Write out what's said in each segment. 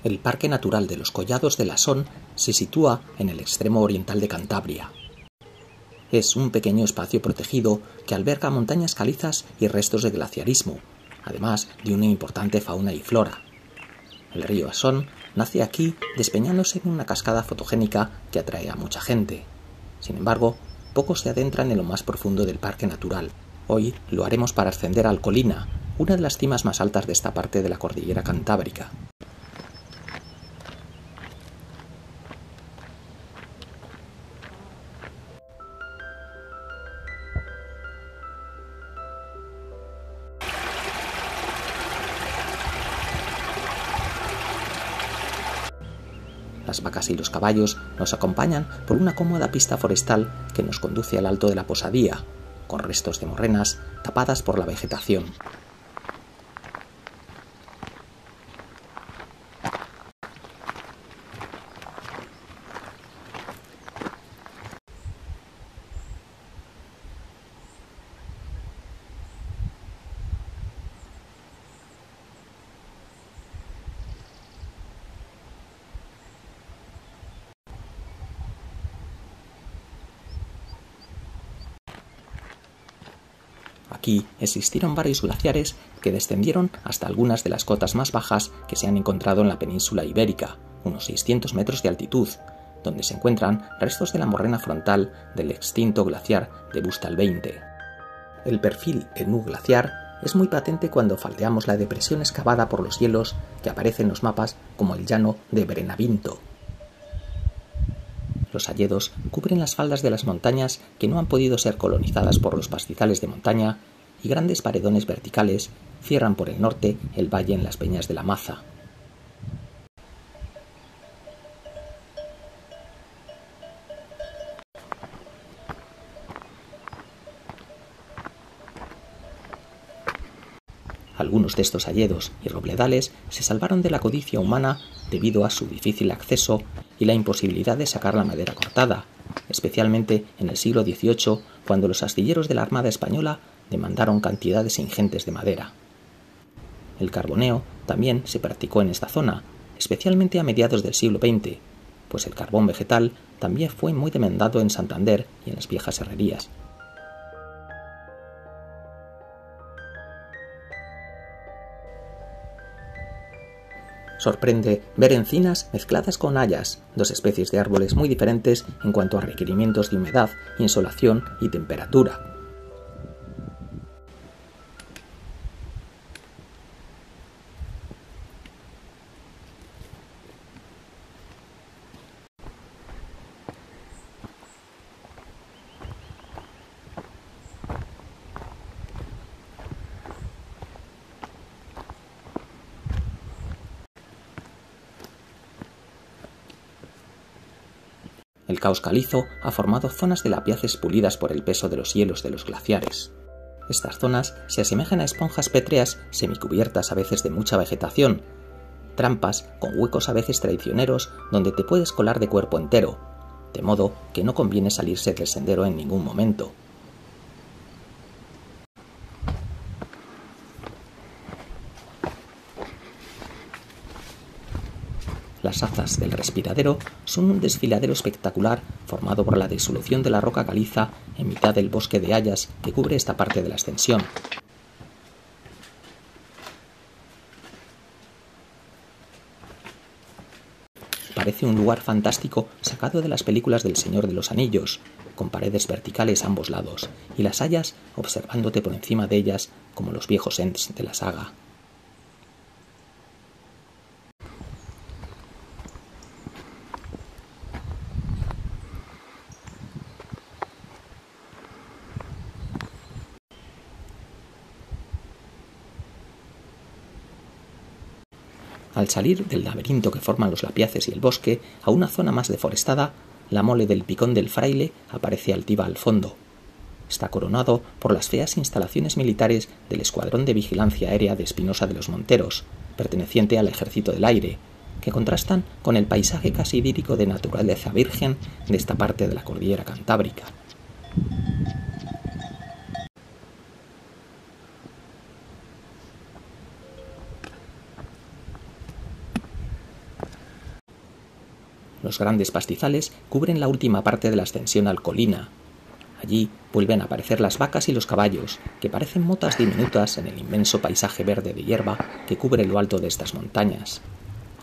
El Parque Natural de los Collados de Lasson se sitúa en el extremo oriental de Cantabria. Es un pequeño espacio protegido que alberga montañas calizas y restos de glaciarismo, además de una importante fauna y flora. El río Lasson nace aquí despeñándose en una cascada fotogénica que atrae a mucha gente. Sin embargo, pocos se adentran en lo más profundo del parque natural. Hoy lo haremos para ascender al Colina, una de las cimas más altas de esta parte de la cordillera cantábrica. Las vacas y los caballos nos acompañan por una cómoda pista forestal que nos conduce al alto de la Posadía, con restos de morrenas tapadas por la vegetación. Aquí existieron varios glaciares que descendieron hasta algunas de las cotas más bajas que se han encontrado en la península ibérica, unos 600 metros de altitud, donde se encuentran restos de la morrena frontal del extinto glaciar de Bustal 20. El perfil en un glaciar es muy patente cuando faldeamos la depresión excavada por los hielos que aparece en los mapas como el llano de Brenavinto. Los hayedos cubren las faldas de las montañas que no han podido ser colonizadas por los pastizales de montaña y grandes paredones verticales cierran por el norte el valle en las peñas de la Maza. Algunos de estos hayedos y robledales se salvaron de la codicia humana debido a su difícil acceso y la imposibilidad de sacar la madera cortada, especialmente en el siglo XVIII, cuando los astilleros de la Armada Española demandaron cantidades ingentes de madera. El carboneo también se practicó en esta zona, especialmente a mediados del siglo XX, pues el carbón vegetal también fue muy demandado en Santander y en las viejas herrerías. Sorprende ver encinas mezcladas con hayas, dos especies de árboles muy diferentes en cuanto a requerimientos de humedad, insolación y temperatura. El caos calizo ha formado zonas de lapiaces pulidas por el peso de los hielos de los glaciares. Estas zonas se asemejan a esponjas pétreas semicubiertas a veces de mucha vegetación, trampas con huecos a veces traicioneros donde te puedes colar de cuerpo entero, de modo que no conviene salirse del sendero en ningún momento. Las azas del respiradero son un desfiladero espectacular formado por la disolución de la roca caliza en mitad del bosque de hayas que cubre esta parte de la ascensión. Parece un lugar fantástico sacado de las películas del Señor de los Anillos, con paredes verticales a ambos lados y las hayas observándote por encima de ellas como los viejos Ents de la saga. Al salir del laberinto que forman los lapiaces y el bosque a una zona más deforestada, la mole del Picón del Fraile aparece altiva al fondo. Está coronado por las feas instalaciones militares del Escuadrón de Vigilancia Aérea de Espinosa de los Monteros, perteneciente al Ejército del Aire, que contrastan con el paisaje casi idílico de naturaleza virgen de esta parte de la cordillera cantábrica. Los grandes pastizales cubren la última parte de la ascensión al Colina. Allí vuelven a aparecer las vacas y los caballos, que parecen motas diminutas en el inmenso paisaje verde de hierba que cubre lo alto de estas montañas.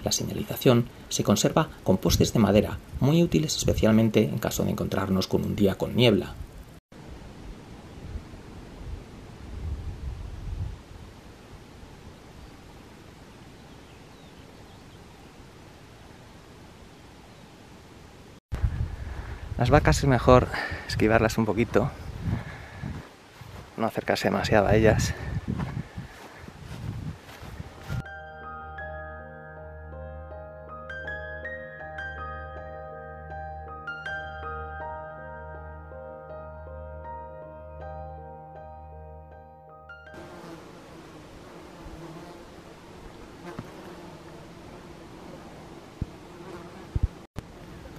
La señalización se conserva con postes de madera, muy útiles especialmente en caso de encontrarnos con un día con niebla. Las vacas es mejor esquivarlas un poquito, no acercarse demasiado a ellas.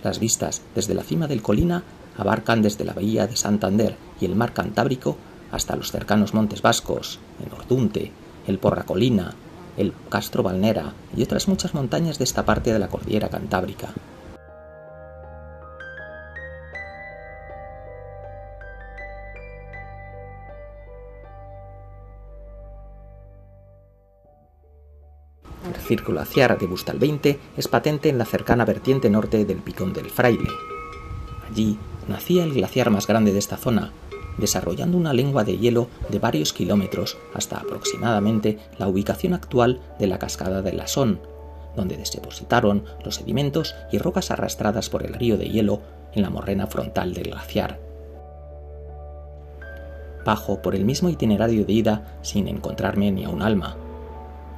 Las vistas desde la cima del Colina abarcan desde la bahía de Santander y el mar Cantábrico hasta los cercanos montes vascos, el Ordunte, el Porracolina, el Castro Valnera y otras muchas montañas de esta parte de la cordillera cantábrica. El círculo glaciar de Bustalveinte es patente en la cercana vertiente norte del Picón del Fraile. Allí nacía el glaciar más grande de esta zona, desarrollando una lengua de hielo de varios kilómetros hasta aproximadamente la ubicación actual de la cascada de Lasson, donde se depositaron los sedimentos y rocas arrastradas por el río de hielo en la morrena frontal del glaciar. Bajo por el mismo itinerario de ida sin encontrarme ni a un alma.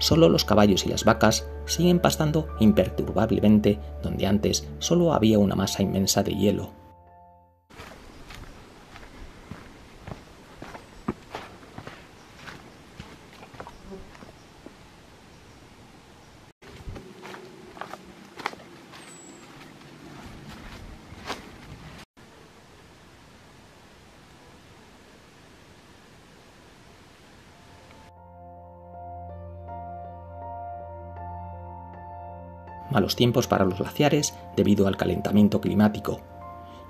Solo los caballos y las vacas siguen pastando imperturbablemente donde antes solo había una masa inmensa de hielo. Malos tiempos para los glaciares debido al calentamiento climático.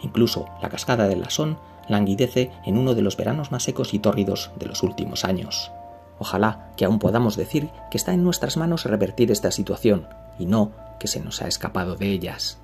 Incluso la cascada de Lasson languidece en uno de los veranos más secos y tórridos de los últimos años. Ojalá que aún podamos decir que está en nuestras manos revertir esta situación y no que se nos ha escapado de ellas.